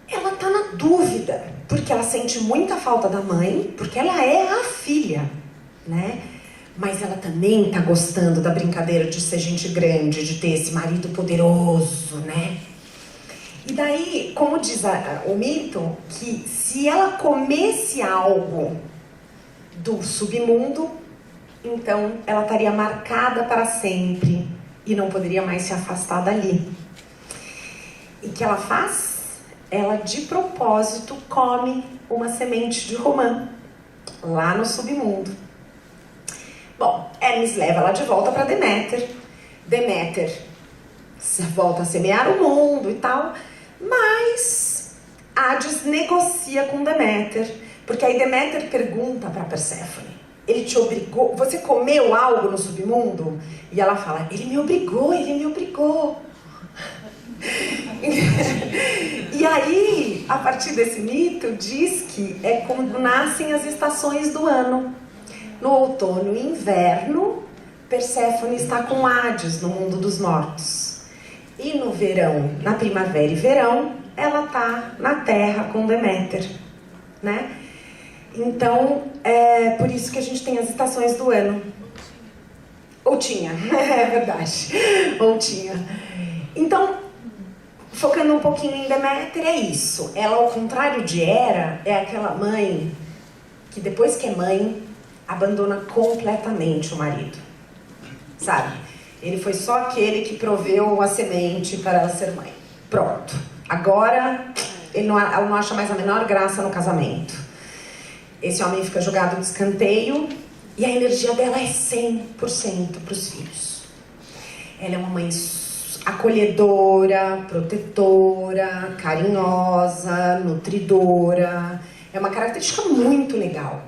Speaker 3: ela tá na dúvida, porque ela sente muita falta da mãe, porque ela é a filha, né? Mas ela também tá gostando da brincadeira de ser gente grande, de ter esse marido poderoso, né? E daí, como diz o mito, que se ela comesse algo do submundo, então ela estaria marcada para sempre e não poderia mais se afastar dali. E o que ela faz? Ela, de propósito, come uma semente de romã lá no submundo. Bom, Hermes leva ela de volta para Deméter. Deméter volta a semear o mundo e tal, mas Hades negocia com Deméter, porque aí Deméter pergunta para Perséfone: ele te obrigou? Você comeu algo no submundo? E ela fala: ele me obrigou, ele me obrigou. E aí, a partir desse mito, diz que é quando nascem as estações do ano. No outono e inverno, Perséfone está com Hades no mundo dos mortos. E no verão, na primavera e verão, ela está na terra com Deméter, né? Então, é por isso que a gente tem as estações do ano. Ou tinha, é verdade. Ou tinha. Então, focando um pouquinho em Deméter, é isso. Ela, ao contrário de Hera, é aquela mãe que depois que é mãe, abandona completamente o marido. Sabe? Ele foi só aquele que proveu a semente para ela ser mãe. Pronto. Agora, ela não acha mais a menor graça no casamento. Esse homem fica jogado de escanteio e a energia dela é 100% para os filhos. Ela é uma mãe acolhedora, protetora, carinhosa, nutridora. É uma característica muito legal.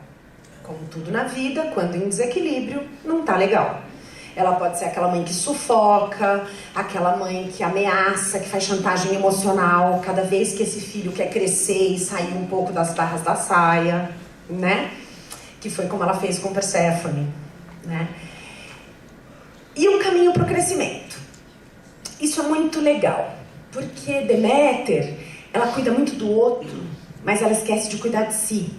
Speaker 3: Como tudo na vida, quando em desequilíbrio, não tá legal. Ela pode ser aquela mãe que sufoca, aquela mãe que ameaça, que faz chantagem emocional cada vez que esse filho quer crescer e sair um pouco das barras da saia, né? Que foi como ela fez com Perséfone, né? E um caminho para o crescimento. Isso é muito legal, porque Deméter, ela cuida muito do outro, mas ela esquece de cuidar de si.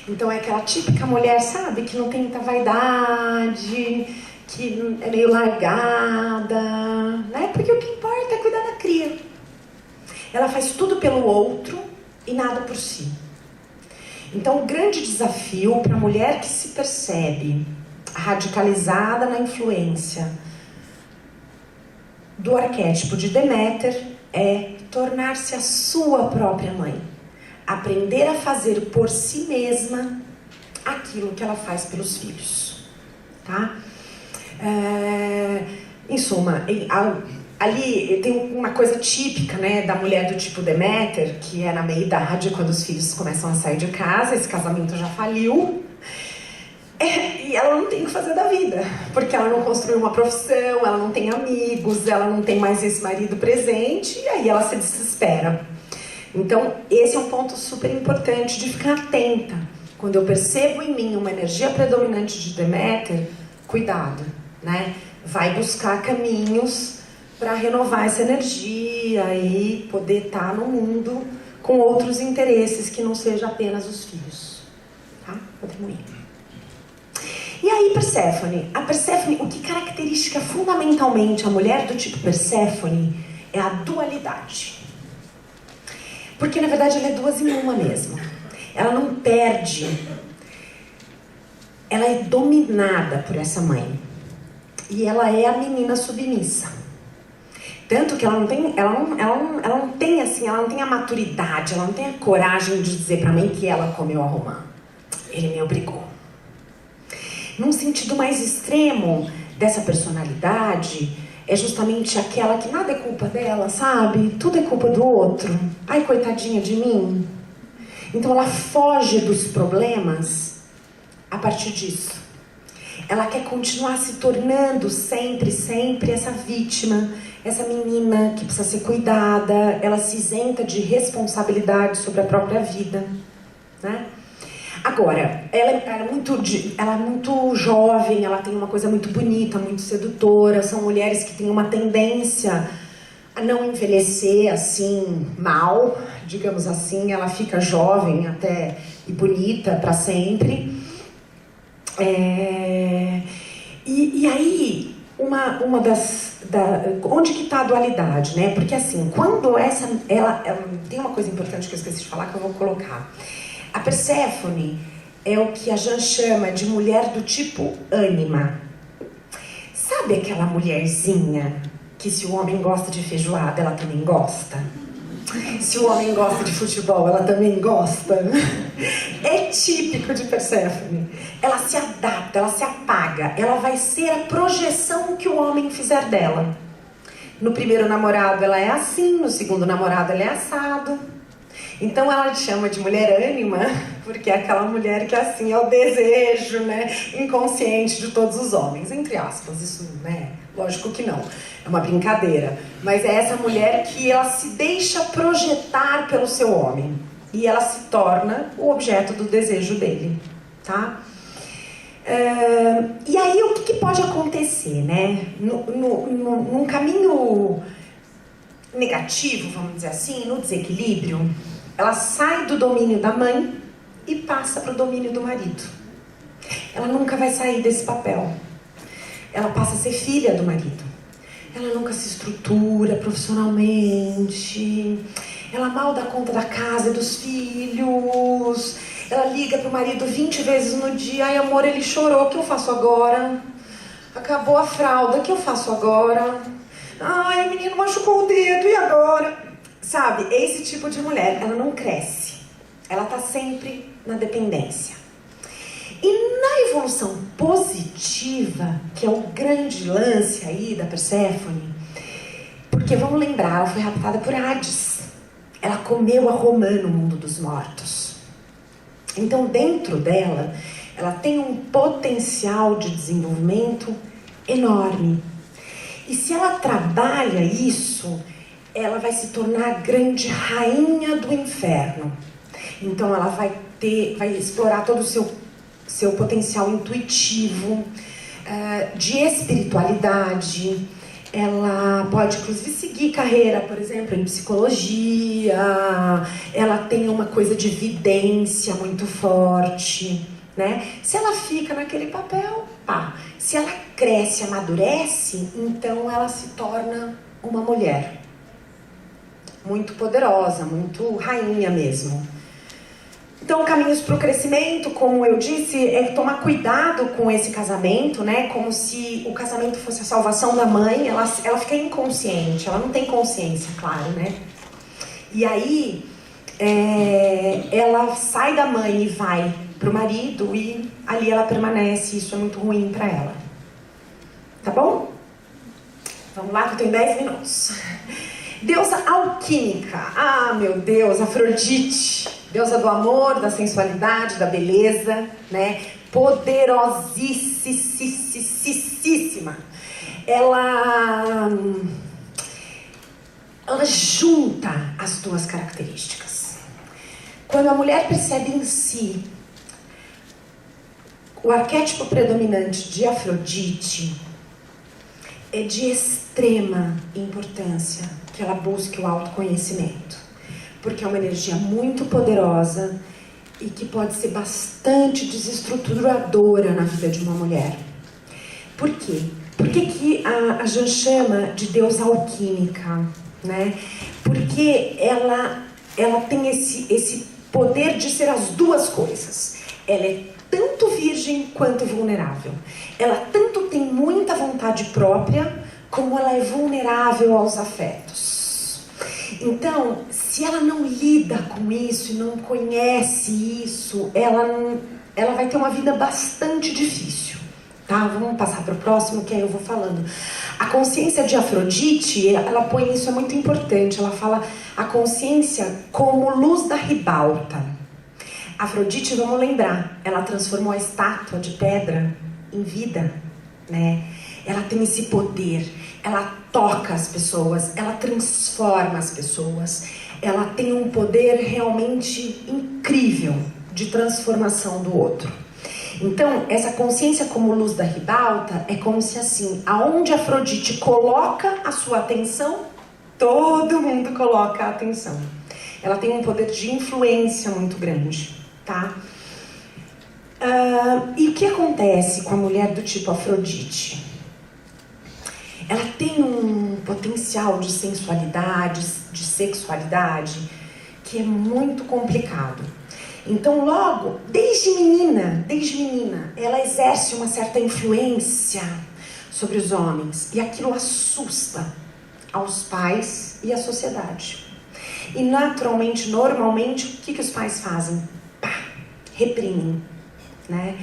Speaker 3: Então é aquela típica mulher, sabe, que não tem muita vaidade, que é meio largada, né? Porque o que importa é cuidar da cria. Ela faz tudo pelo outro e nada por si. Então o grande desafio para a mulher que se percebe radicalizada na influência do arquétipo de Deméter é tornar-se a sua própria mãe. Aprender a fazer por si mesma aquilo que ela faz pelos filhos, tá? Em suma, ali tem uma coisa típica, né, da mulher do tipo Deméter, que é na meia-idade, quando os filhos começam a sair de casa, esse casamento já faliu, e ela não tem o que fazer da vida, porque ela não construiu uma profissão, ela não tem amigos, ela não tem mais esse marido presente, e aí ela se desespera. Então, esse é um ponto super importante de ficar atenta. Quando eu percebo em mim uma energia predominante de Deméter, cuidado, né? Vai buscar caminhos para renovar essa energia e poder estar no mundo com outros interesses que não seja apenas os filhos, tá? Podemos ir. E aí, Perséfone? A Perséfone, o que caracteriza fundamentalmente a mulher do tipo Perséfone é a dualidade. Porque, na verdade, ela é duas em uma mesmo. Ela não perde. Ela é dominada por essa mãe. E ela é a menina submissa. Tanto que ela não tem a maturidade, ela não tem a coragem de dizer pra mãe que ela comeu a romã. Ele me obrigou. Num sentido mais extremo dessa personalidade, é justamente aquela que nada é culpa dela, sabe? Tudo é culpa do outro. Ai, coitadinha de mim. Então ela foge dos problemas a partir disso. Ela quer continuar se tornando sempre essa vítima, essa menina que precisa ser cuidada. Ela se isenta de responsabilidade sobre a própria vida, né? Agora, ela é muito jovem, ela tem uma coisa muito bonita, muito sedutora. São mulheres que têm uma tendência a não envelhecer assim, mal, digamos assim. Ela fica jovem até e bonita para sempre. E aí, onde que está a dualidade, né? Porque assim, quando ela tem uma coisa importante que eu esqueci de falar que eu vou colocar. A Perséfone é o que a Jan chama de mulher do tipo ânima. Sabe aquela mulherzinha que se o homem gosta de feijoada, ela também gosta? Se o homem gosta de futebol, ela também gosta? É típico de Perséfone. Ela se adapta, ela se apaga. Ela vai ser a projeção que o homem fizer dela. No primeiro namorado ela é assim, no segundo namorado ela é assado. Então ela chama de mulher ânima, porque é aquela mulher que assim é o desejo, né, inconsciente de todos os homens, entre aspas, isso, né, lógico que não, é uma brincadeira, mas é essa mulher que ela se deixa projetar pelo seu homem, e ela se torna o objeto do desejo dele, tá? E aí o que pode acontecer, né, num caminho negativo, vamos dizer assim, no desequilíbrio, ela sai do domínio da mãe e passa para o domínio do marido. Ela nunca vai sair desse papel. Ela passa a ser filha do marido. Ela nunca se estrutura profissionalmente. Ela mal dá conta da casa e dos filhos. Ela liga para o marido 20 vezes no dia. Ai, amor, ele chorou, o que eu faço agora? Acabou a fralda, o que eu faço agora? Ai, o menino machucou o dedo, e agora? Sabe, esse tipo de mulher, ela não cresce. Ela tá sempre na dependência. E na evolução positiva, que é o grande lance aí da Perséfone, porque vamos lembrar, ela foi raptada por Hades. Ela comeu a romã no mundo dos mortos. Então dentro dela, ela tem um potencial de desenvolvimento enorme. E se ela trabalha isso, ela vai se tornar a grande rainha do inferno. Então ela vai explorar todo o seu potencial intuitivo, de espiritualidade. Ela pode inclusive seguir carreira, por exemplo, em psicologia. Ela tem uma coisa de vidência muito forte, né? Se ela fica naquele papel, pá. Se ela cresce, amadurece, então ela se torna uma mulher muito poderosa, muito rainha mesmo. Então, caminhos para o crescimento, como eu disse, é tomar cuidado com esse casamento, né? Como se o casamento fosse a salvação da mãe. Ela fica inconsciente, ela não tem consciência, claro, né? E aí, ela sai da mãe e vai para o marido e ali ela permanece. Isso é muito ruim para ela. Tá bom? Vamos lá que eu tenho 10 minutos. Deusa alquímica. Ah, meu Deus, Afrodite. Deusa do amor, da sensualidade, da beleza, né? Poderosíssima. Ela junta as duas características. Quando a mulher percebe em si o arquétipo predominante de Afrodite, é de extrema importância que ela busque o autoconhecimento. Porque é uma energia muito poderosa e que pode ser bastante desestruturadora na vida de uma mulher. Por quê? Por que a Jan chama de deusa alquímica, né? Porque ela tem esse poder de ser as duas coisas. Ela é tanto virgem quanto vulnerável. Ela tanto tem muita vontade própria, como ela é vulnerável aos afetos. Então, se ela não lida com isso e não conhece isso, ela vai ter uma vida bastante difícil, tá? Vamos passar para o próximo, que aí eu vou falando. A consciência de Afrodite, ela põe isso, é muito importante. Ela fala a consciência como luz da ribalta. Afrodite, vamos lembrar, ela transformou a estátua de pedra em vida, né? Ela tem esse poder, ela toca as pessoas, ela transforma as pessoas, ela tem um poder realmente incrível de transformação do outro. Então, essa consciência como luz da ribalta é como se assim, aonde Afrodite coloca a sua atenção, todo mundo coloca a atenção. Ela tem um poder de influência muito grande, tá? E o que acontece com a mulher do tipo Afrodite? Ela tem um potencial de sensualidade, de sexualidade, que é muito complicado. Então, logo, desde menina, ela exerce uma certa influência sobre os homens. E aquilo assusta aos pais e à sociedade. E naturalmente, normalmente, o que os pais fazem? Pá, reprimem, né?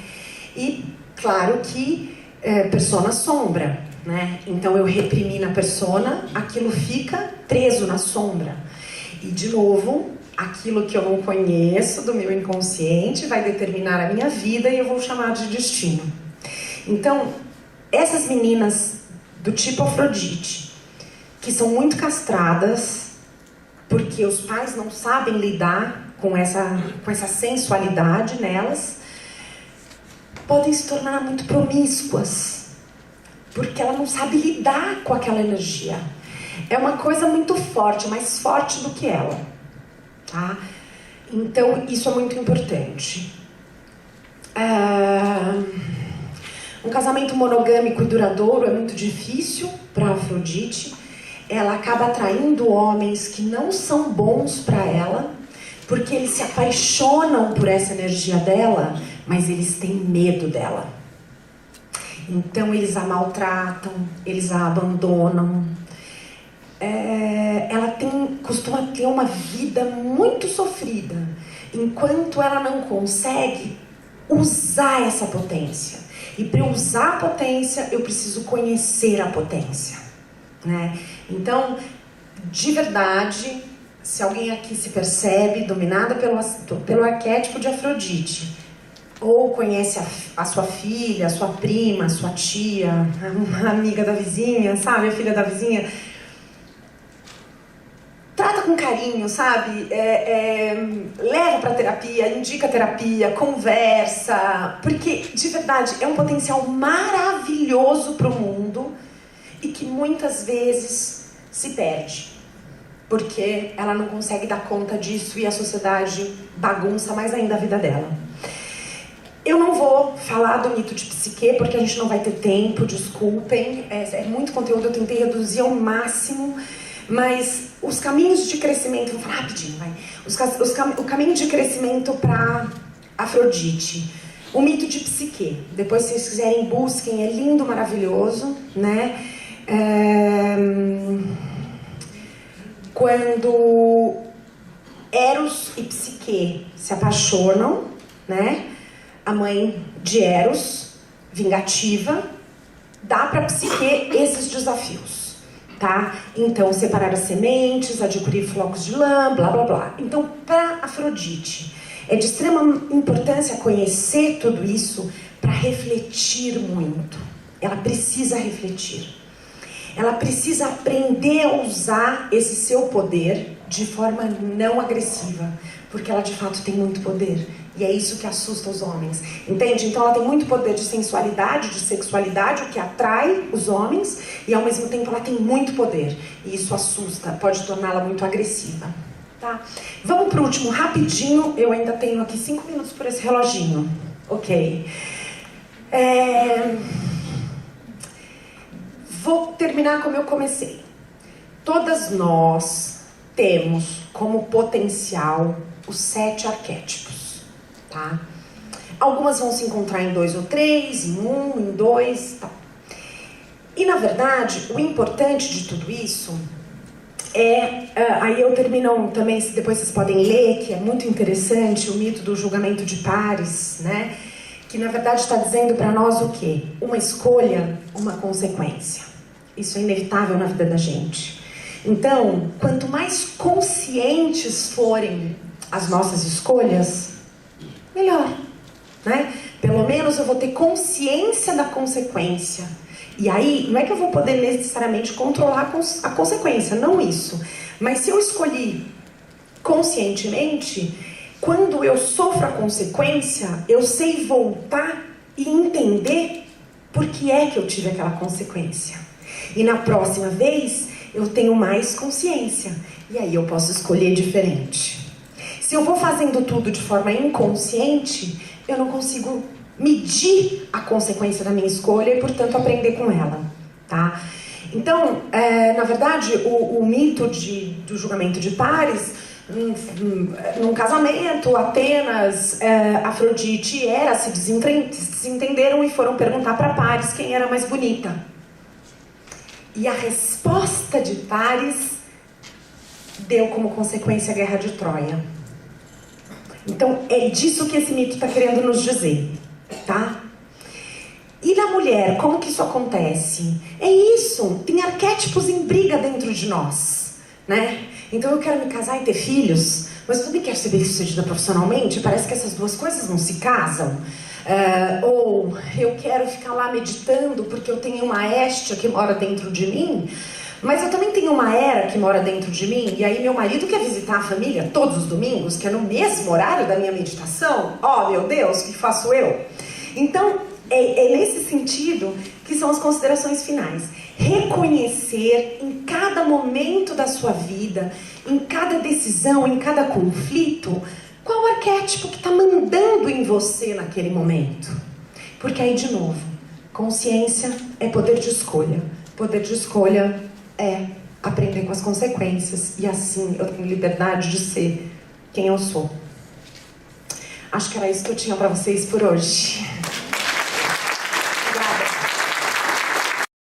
Speaker 3: E claro que persona sombra, né? Então eu reprimi na persona, aquilo fica preso na sombra. E de novo, aquilo que eu não conheço do meu inconsciente vai determinar a minha vida e eu vou chamar de destino. Então, essas meninas do tipo Afrodite, que são muito castradas, porque os pais não sabem lidar com essa sensualidade nelas, podem se tornar muito promíscuas, porque ela não sabe lidar com aquela energia. É uma coisa muito forte, mais forte do que ela, tá? Então, isso é muito importante. Um casamento monogâmico e duradouro é muito difícil para Afrodite. Ela acaba atraindo homens que não são bons para ela, porque eles se apaixonam por essa energia dela, mas eles têm medo dela. Então eles a maltratam, eles a abandonam. Ela costuma ter uma vida muito sofrida. Enquanto ela não consegue usar essa potência. E para eu usar a potência, eu preciso conhecer a potência, né? Então, de verdade, se alguém aqui se percebe dominada pelo arquétipo de Afrodite, ou conhece a sua filha, a sua prima, a sua tia, a amiga da vizinha, sabe? A filha da vizinha. Trata com carinho, sabe? Leva pra terapia, indica terapia, conversa. Porque, de verdade, é um potencial maravilhoso pro mundo e que muitas vezes se perde. Porque ela não consegue dar conta disso e a sociedade bagunça mais ainda a vida dela. Eu não vou falar do mito de psique, porque a gente não vai ter tempo, desculpem. É muito conteúdo, eu tentei reduzir ao máximo. Mas os caminhos de crescimento, vou falar rapidinho, vai. O caminho de crescimento para Afrodite. O mito de psique. Depois, se vocês quiserem, busquem. É lindo, maravilhoso, né? Quando Eros e Psique se apaixonam, né? A mãe de Eros, vingativa, dá para Psique esses desafios, tá? Então, separar as sementes, adquirir flocos de lã, blá, blá, blá. Então, para Afrodite, é de extrema importância conhecer tudo isso para refletir muito. Ela precisa refletir. Ela precisa aprender a usar esse seu poder de forma não agressiva, porque ela de fato tem muito poder. E é isso que assusta os homens, entende? Então ela tem muito poder de sensualidade, de sexualidade, o que atrai os homens, e ao mesmo tempo ela tem muito poder. E isso assusta, pode torná-la muito agressiva, tá? Vamos pro último, rapidinho. Eu ainda tenho aqui 5 minutos por esse reloginho. Ok. Vou terminar como eu comecei. Todas nós temos como potencial os 7 arquétipos, tá? Algumas vão se encontrar em 2 ou 3, em 1, em 2, tá? E na verdade, o importante de tudo isso aí eu termino também, depois vocês podem ler, que é muito interessante, o mito do julgamento de pares, né? Que na verdade está dizendo para nós o quê? Uma escolha, uma consequência. Isso é inevitável na vida da gente. Então, quanto mais conscientes forem as nossas escolhas, melhor, né? Pelo menos eu vou ter consciência da consequência. E aí, não é que eu vou poder necessariamente controlar a consequência, não isso. Mas se eu escolhi conscientemente, quando eu sofro a consequência, eu sei voltar e entender por que é que eu tive aquela consequência. E na próxima vez, eu tenho mais consciência. E aí eu posso escolher diferente. Se eu vou fazendo tudo de forma inconsciente, eu não consigo medir a consequência da minha escolha e, portanto, aprender com ela, tá? Então, na verdade, o mito do julgamento de pares, num casamento, Atenas, Afrodite e Hera se desentenderam e foram perguntar para Paris quem era mais bonita. E a resposta de Paris deu como consequência a Guerra de Troia. Então, é disso que esse mito está querendo nos dizer, tá? E na mulher, como que isso acontece? É isso, tem arquétipos em briga dentro de nós, né? Então eu quero me casar e ter filhos, mas eu também quero ser bem-sucedida profissionalmente, parece que essas duas coisas não se casam. Ou eu quero ficar lá meditando porque eu tenho uma Hestia que mora dentro de mim, mas eu também tenho uma Hera que mora dentro de mim, e aí meu marido quer visitar a família todos os domingos, que é no mesmo horário da minha meditação. Oh, meu Deus, o que faço eu? Então, é nesse sentido que são as considerações finais. Reconhecer em cada momento da sua vida, em cada decisão, em cada conflito, qual o arquétipo que está mandando em você naquele momento. Porque aí, de novo, consciência é poder de escolha. Poder de escolha é aprender com as consequências. E assim eu tenho liberdade de ser quem eu sou. Acho que era isso que eu tinha para vocês por hoje.